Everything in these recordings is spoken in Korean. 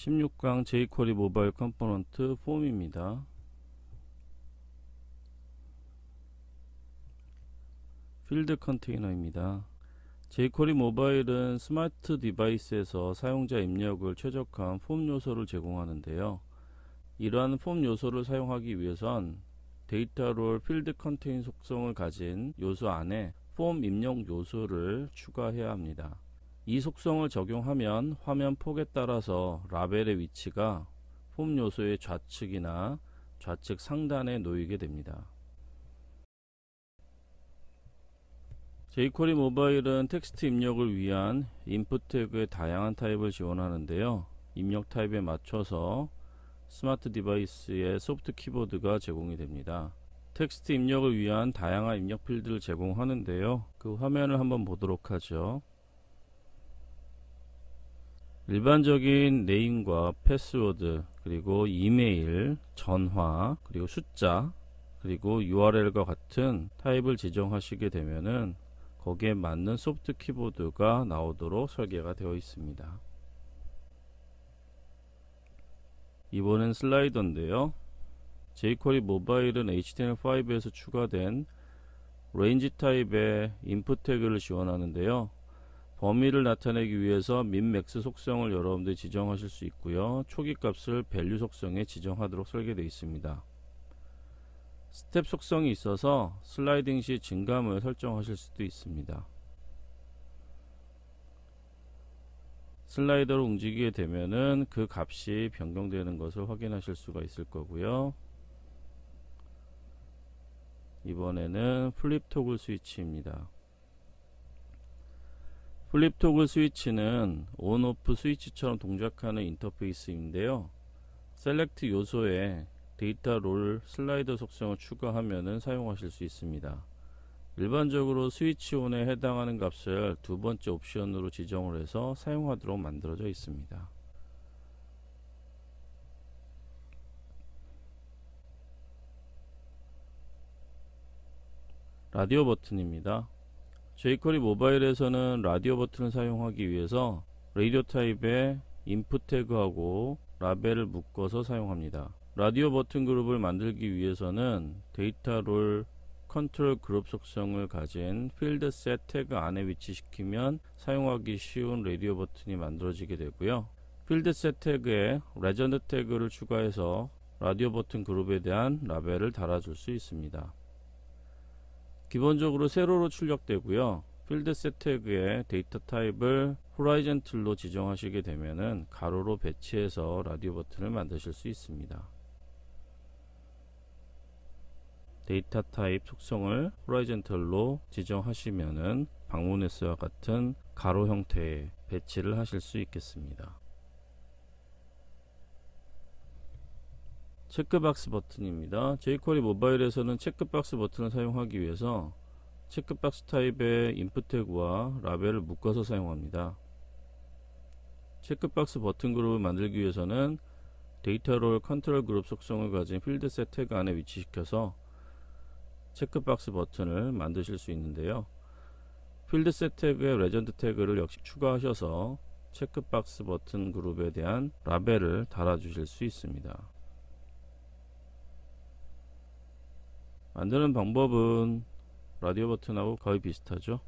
16강 jQuery 모바일 컴포넌트 폼입니다. 필드 컨테이너입니다. jQuery 모바일은 스마트 디바이스에서 사용자 입력을 최적화한 폼 요소를 제공하는데요. 이러한 폼 요소를 사용하기 위해선 데이터롤 필드 컨테인 속성을 가진 요소 안에 폼 입력 요소를 추가해야 합니다. 이 속성을 적용하면 화면 폭에 따라서 라벨의 위치가 폼 요소의 좌측이나 좌측 상단에 놓이게 됩니다. jQuery 모바일은 텍스트 입력을 위한 인풋 태그의 다양한 타입을 지원하는데요. 입력 타입에 맞춰서 스마트 디바이스의 소프트 키보드가 제공이 됩니다. 텍스트 입력을 위한 다양한 입력 필드를 제공하는데요. 그 화면을 한번 보도록 하죠. 일반적인 네임과 패스워드, 그리고 이메일, 전화, 그리고 숫자, 그리고 URL과 같은 타입을 지정하시게 되면은 거기에 맞는 소프트 키보드가 나오도록 설계가 되어 있습니다. 이번엔 슬라이더인데요. jQuery 모바일은 HTML5에서 추가된 range 타입의 인풋 태그를 지원하는데요. 범위를 나타내기 위해서 min-max 속성을 여러분들이 지정하실 수 있고요. 초기 값을 value 속성에 지정하도록 설계되어 있습니다. 스텝 속성이 있어서 슬라이딩 시 증감을 설정하실 수도 있습니다. 슬라이더로 움직이게 되면은 그 값이 변경되는 것을 확인하실 수가 있을 거고요. 이번에는 플립 토글 스위치입니다. 플립 토글 스위치는 온 오프 스위치처럼 동작하는 인터페이스인데요. 셀렉트 요소에 데이터 롤 슬라이더 속성을 추가하면 사용하실 수 있습니다. 일반적으로 스위치 온에 해당하는 값을 두 번째 옵션으로 지정을 해서 사용하도록 만들어져 있습니다. 라디오 버튼입니다. jQuery 모바일에서는 라디오 버튼을 사용하기 위해서 라디오 타입의 인풋 태그하고 라벨을 묶어서 사용합니다. 라디오 버튼 그룹을 만들기 위해서는 데이터 롤 컨트롤 그룹 속성을 가진 필드 셋 태그 안에 위치시키면 사용하기 쉬운 라디오 버튼이 만들어지게 되고요. 필드 셋 태그에 레전드 태그를 추가해서 라디오 버튼 그룹에 대한 라벨을 달아줄 수 있습니다. 기본적으로 세로로 출력되고요. 필드 셋 태그의 데이터 타입을 호라이즌틀로 지정하시게 되면은 가로로 배치해서 라디오 버튼을 만드실 수 있습니다. 데이터 타입 속성을 호라이즌틀로 지정하시면은 방문했어와 같은 가로 형태의 배치를 하실 수 있겠습니다. 체크박스 버튼입니다. jQuery 모바일에서는 체크박스 버튼을 사용하기 위해서 체크박스 타입의 인풋 태그와 라벨을 묶어서 사용합니다. 체크박스 버튼 그룹을 만들기 위해서는 데이터 롤 컨트롤 그룹 속성을 가진 필드 셋 태그 안에 위치시켜서 체크박스 버튼을 만드실 수 있는데요. 필드 셋 태그의 레전드 태그를 역시 추가하셔서 체크박스 버튼 그룹에 대한 라벨을 달아주실 수 있습니다. 만드는 방법은 라디오 버튼하고 거의 비슷하죠.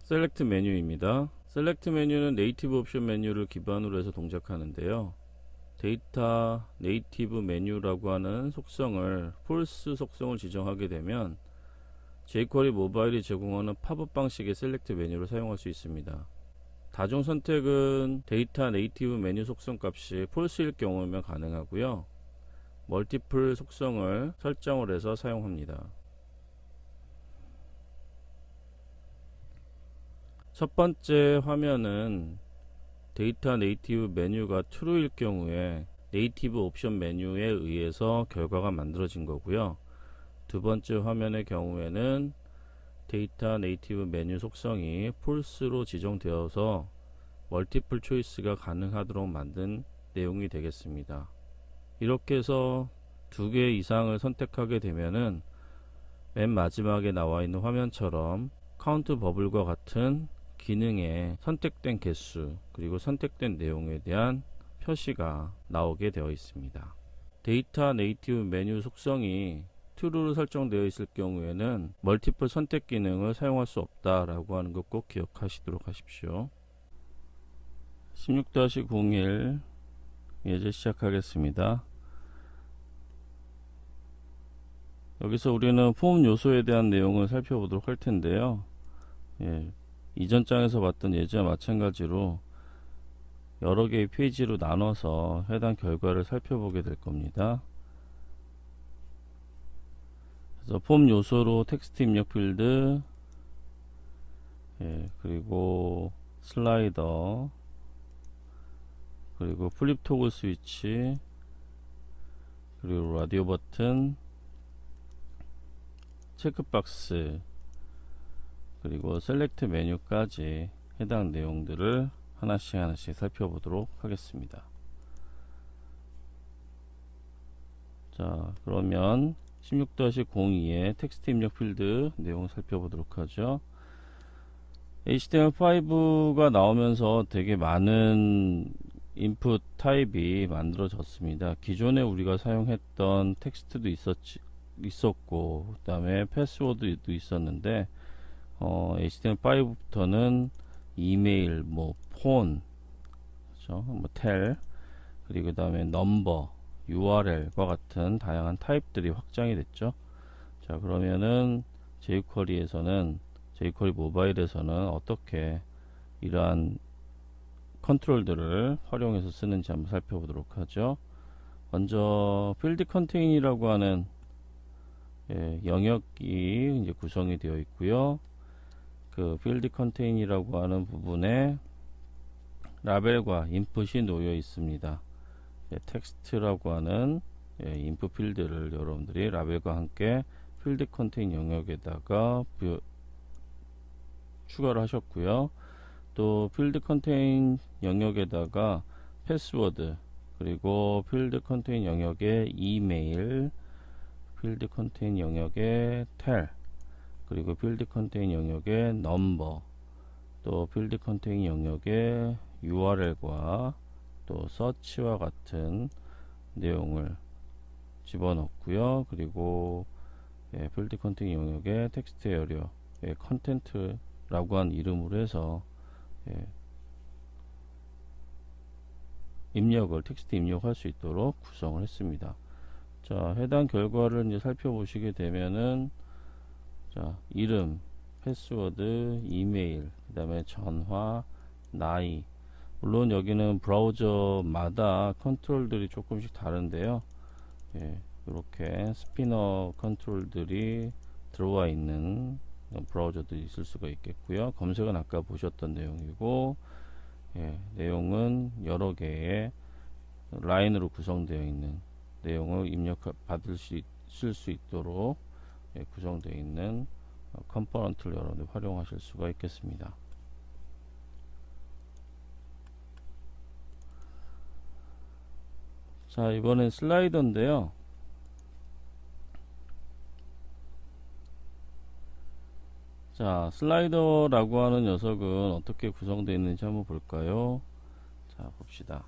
셀렉트 메뉴입니다. 셀렉트 메뉴는 네이티브 옵션 메뉴를 기반으로 해서 동작하는데요. 데이터 네이티브 메뉴라고 하는 속성을 폴스 속성을 지정하게 되면 jQuery 모바일이 제공하는 팝업 방식의 셀렉트 메뉴를 사용할 수 있습니다. 다중 선택은 데이터 네이티브 메뉴 속성 값이 폴스일 경우면 가능하고요. 멀티플 속성을 설정을 해서 사용합니다. 첫 번째 화면은 데이터 네이티브 메뉴가 true일 경우에 네이티브 옵션 메뉴에 의해서 결과가 만들어진 거고요. 두 번째 화면의 경우에는 데이터 네이티브 메뉴 속성이 false로 지정되어서 멀티플 초이스가 가능하도록 만든 내용이 되겠습니다. 이렇게 해서 두 개 이상을 선택하게 되면은 맨 마지막에 나와 있는 화면처럼 카운트 버블과 같은 기능의 선택된 개수 그리고 선택된 내용에 대한 표시가 나오게 되어 있습니다. 데이터 네이티브 메뉴 속성이 true로 설정되어 있을 경우에는 멀티플 선택 기능을 사용할 수 없다라고 하는 것 꼭 기억하시도록 하십시오. 16-01 예제 시작하겠습니다. 여기서 우리는 폼 요소에 대한 내용을 살펴보도록 할 텐데요. 이전 장에서 봤던 예제와 마찬가지로 여러 개의 페이지로 나눠서 해당 결과를 살펴보게 될 겁니다. 그래서 폼 요소로 텍스트 입력 필드, 그리고 슬라이더, 그리고 플립 토글 스위치, 그리고 라디오 버튼, 체크박스, 그리고 셀렉트 메뉴까지 해당 내용들을 하나씩 살펴보도록 하겠습니다. 자, 그러면 16-02의 텍스트 입력 필드 내용을 살펴보도록 하죠. HTML5가 나오면서 되게 많은 인풋 타입이 만들어졌습니다. 기존에 우리가 사용했던 텍스트도 있었고, 그 다음에 패스워드도 있었는데, HTML5부터는 이메일, 폰, 그렇죠? 텔, 그리고 그 다음에 넘버, URL과 같은 다양한 타입들이 확장이 됐죠. 자, 그러면은 jQuery에서는 jQuery 모바일에서는 어떻게 이러한 컨트롤들을 활용해서 쓰는지 한번 살펴보도록 하죠. 먼저 필드 컨테인이라고 하는 영역이 이제 구성이 되어 있고요. 그 필드 컨테인이라고 하는 부분에 라벨과 인풋이 놓여 있습니다. 텍스트라고 하는 인풋 필드를 여러분들이 라벨과 함께 필드 컨테인 영역에다가 추가를 하셨고요. 또 필드 컨테인 영역에다가 패스워드, 그리고 필드 컨테인 영역에 이메일, 필드 컨테인 영역에 텔, 그리고 필드 컨테인 영역에 넘버, 또 필드 컨테인 영역에 URL과 또 서치와 같은 내용을 집어넣고요. 그리고 필드 컨테인 영역에 텍스트 에리어 컨텐트라고 한 이름으로 해서 입력을 텍스트 입력할 수 있도록 구성을 했습니다. 자, 해당 결과를 이제 살펴보시게 되면은, 자, 이름, 패스워드, 이메일, 그 다음에 전화, 나이, 물론 여기는 브라우저마다 컨트롤들이 조금씩 다른데요. 이렇게 스피너 컨트롤들이 들어와 있는 브라우저도 있을 수가 있겠고요. 검색은 아까 보셨던 내용이고, 내용은 여러 개의 라인으로 구성되어 있는 내용을 쓸 수 있도록 구성되어 있는 컴포넌트를 여러분들 활용하실 수가 있겠습니다. 자, 이번엔 슬라이더인데요. 자, 슬라이더라고 하는 녀석은 어떻게 구성되어 있는지 한번 볼까요? 자, 봅시다.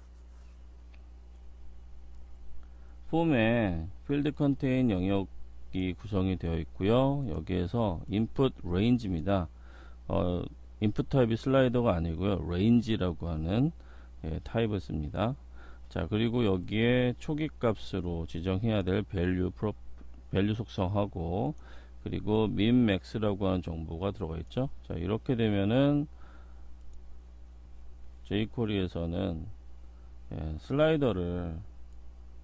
폼에 필드 컨테인 영역이 구성이 되어 있고요. 여기에서 인풋 레인지입니다. 인풋 타입이 슬라이더가 아니고요. 레인지라고 하는 타입을 씁니다. 자, 그리고 여기에 초기 값으로 지정해야 될 밸류 속성하고, 그리고 min max라고 하는 정보가 들어가 있죠. 자, 이렇게 되면은 jQuery에서는 슬라이더를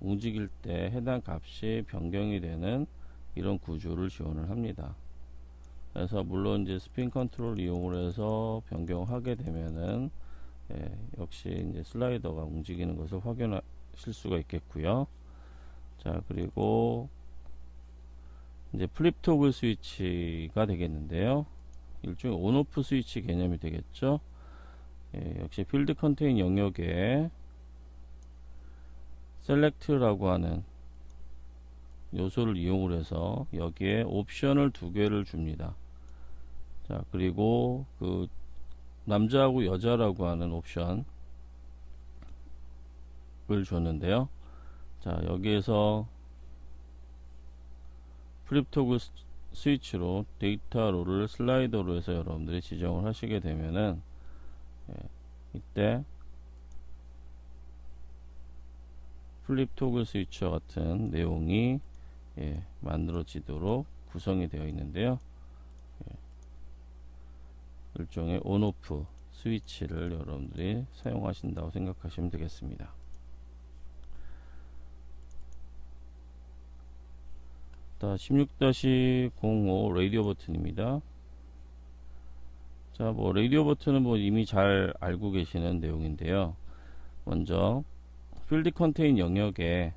움직일 때 해당 값이 변경이 되는 이런 구조를 지원을 합니다. 그래서 물론 이제 스핀 컨트롤 이용을 해서 변경하게 되면은 역시 이제 슬라이더가 움직이는 것을 확인하실 수가 있겠고요. 자, 그리고 이제 플립 토글 스위치가 되겠는데요. 일종의 온오프 스위치 개념이 되겠죠. 역시 필드 컨테인 영역에 셀렉트라고 하는 요소를 이용을 해서 여기에 옵션을 두 개를 줍니다. 자, 그리고 그 남자하고 여자라고 하는 옵션을 줬는데요. 자, 여기에서 플립 토글 스위치로 데이터 롤을 슬라이더로 해서 여러분들이 지정을 하시게 되면은 이때 플립 토글 스위치와 같은 내용이 만들어지도록 구성이 되어 있는데요. 일종의 온오프 스위치를 여러분들이 사용하신다고 생각하시면 되겠습니다. 자, 16-05 라디오 버튼입니다. 자, 뭐 라디오 버튼은 뭐 이미 잘 알고 계시는 내용인데요. 먼저 필드 컨테인 영역에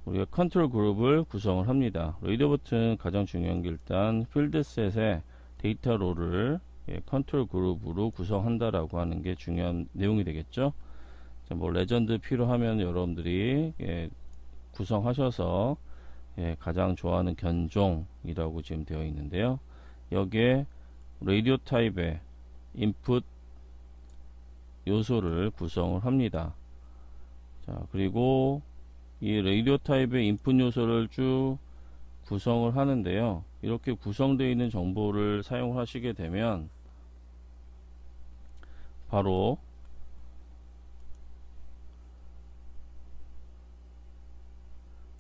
우리가 컨트롤 그룹을 구성을 합니다. 라디오 버튼 가장 중요한 게 일단 필드셋에 데이터 롤을 컨트롤 그룹으로 구성한다라고 하는 게 중요한 내용이 되겠죠. 자, 뭐 레전드 필요하면 여러분들이 구성하셔서 가장 좋아하는 견종이라고 지금 되어 있는데요. 여기에 라디오 타입의 인풋 요소를 구성을 합니다. 자, 그리고 이 라디오 타입의 인풋 요소를 쭉 구성을 하는데요. 이렇게 구성되어 있는 정보를 사용하시게 되면 바로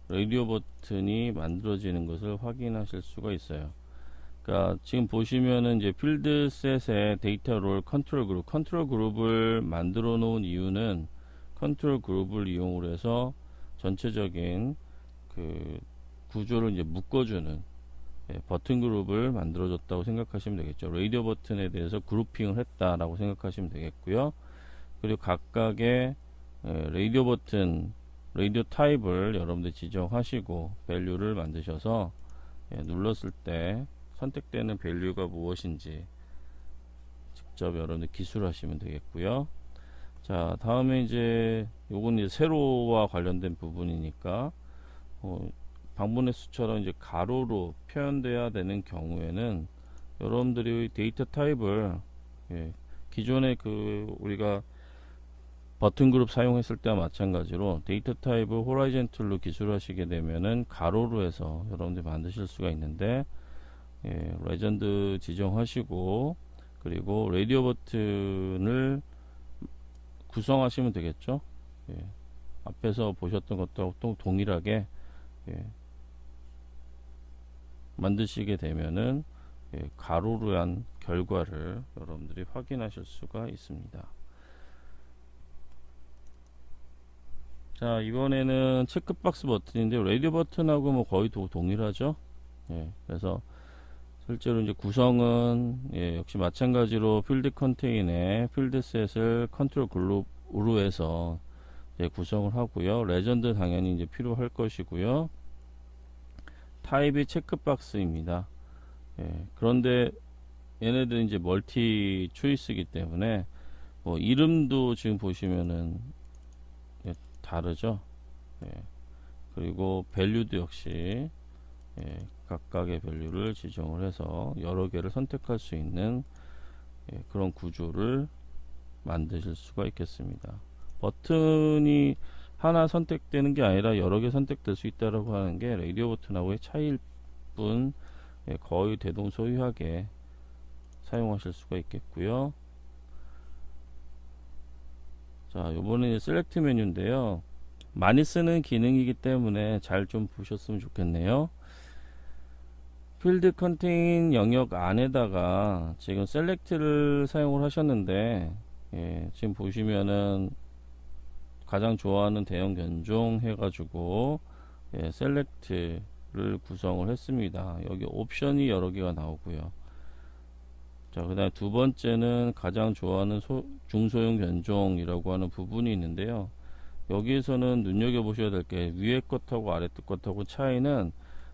라디오 버튼이 만들어지는 것을 확인하실 수가 있어요. 그러니까 지금 보시면은 이제 필드셋의 데이터 롤 컨트롤 그룹을 만들어 놓은 이유는 컨트롤 그룹을 이용을 해서 전체적인 그 구조를 이제 묶어주는 버튼 그룹을 만들어줬다고 생각하시면 되겠죠. 라디오 버튼에 대해서 그룹핑을 했다라고 생각하시면 되겠고요. 그리고 각각의 라디오 버튼 라디오 타입을 여러분들 지정하시고 밸류를 만드셔서 눌렀을 때 선택되는 밸류가 무엇인지 직접 여러분들 기술하시면 되겠고요. 자, 다음에 이제 요건 이제 세로와 관련된 부분이니까 방문의 수처럼 이제 가로로 표현돼야 되는 경우에는 여러분들이 데이터 타입을 기존에 우리가 버튼 그룹 사용했을 때와 마찬가지로 데이터 타입을 호라이즌틀로 기술하시게 되면은 가로로 해서 여러분들이 만드실 수가 있는데 레전드 지정하시고 그리고 라디오 버튼을 구성하시면 되겠죠. 앞에서 보셨던 것하고 또 동일하게 만드시게 되면은 가로로 한 결과를 여러분들이 확인하실 수가 있습니다. 자, 이번에는 체크박스 버튼인데 라디오 버튼하고 뭐 거의 동일하죠. 그래서 실제로 이제 구성은 역시 마찬가지로 필드 컨테인에 필드셋을 컨트롤 그룹으로 해서 구성을 하고요. 레전드 당연히 이제 필요할 것이고요. 타입이 체크박스입니다. 그런데 얘네들 이제 멀티 초이스이기 때문에 뭐 이름도 지금 보시면은 다르죠. 그리고 밸류도 역시 각각의 밸류를 지정을 해서 여러 개를 선택할 수 있는 그런 구조를 만드실 수가 있겠습니다. 버튼이 하나 선택되는 게 아니라 여러 개 선택될 수 있다라고 하는 게 라디오 버튼하고의 차이일 뿐 거의 대동소이하게 사용하실 수가 있겠고요. 자, 요번에 셀렉트 메뉴인데요. 많이 쓰는 기능이기 때문에 잘 좀 보셨으면 좋겠네요. 필드 컨테인 영역 안에다가 지금 셀렉트를 사용을 하셨는데 지금 보시면은 가장 좋아하는 대형 견종 해가지고 셀렉트를 구성을 했습니다. 여기 옵션이 여러 개가 나오고요. 자, 그 다음에 두 번째는 가장 좋아하는 중소형 견종이라고 하는 부분이 있는데요. 여기에서는 눈여겨보셔야 될 게 위에 것하고 아래 것하고 차이는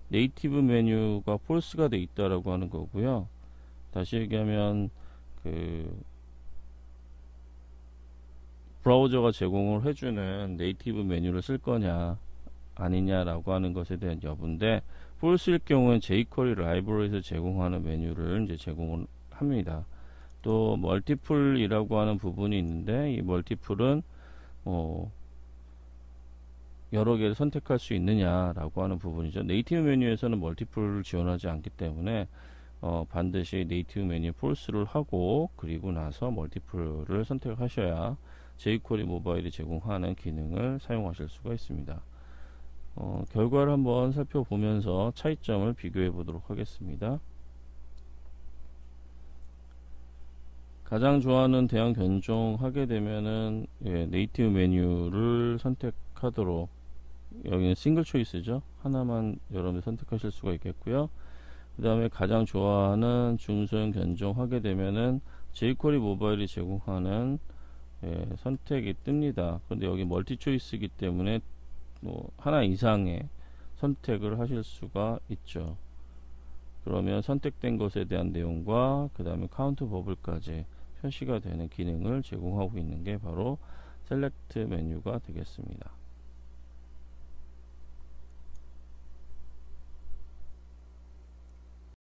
네이티브 메뉴가 폴스가 돼 있다라고 하는 거고요. 다시 얘기하면 브라우저가 제공을 해주는 네이티브 메뉴를 쓸 거냐 아니냐라고 하는 것에 대한 여부인데 폴스일 경우는 jQuery 라이브러리에서 제공하는 메뉴를 이제 제공을 합니다. 또 멀티플이라고 하는 부분이 있는데 이 멀티플은 여러 개를 선택할 수 있느냐라고 하는 부분이죠. 네이티브 메뉴에서는 멀티플을 지원하지 않기 때문에 반드시 네이티브 메뉴 폴스를 하고 그리고 나서 멀티플을 선택하셔야 jQuery 모바일이 제공하는 기능을 사용하실 수가 있습니다. 결과를 한번 살펴보면서 차이점을 비교해 보도록 하겠습니다. 가장 좋아하는 대응 변종하게 되면은 네이티브 메뉴를 선택하도록, 여기는 싱글 초이스죠. 하나만 여러분들 선택하실 수가 있겠고요. 그 다음에 가장 좋아하는 중소형 변종하게 되면은 jQuery 모바일이 제공하는 선택이 뜹니다. 그런데 여기 멀티 초이스이기 때문에 하나 이상의 선택을 하실 수가 있죠. 그러면 선택된 것에 대한 내용과 그 다음에 카운트 버블까지 표시가 되는 기능을 제공하고 있는 게 바로 셀렉트 메뉴가 되겠습니다.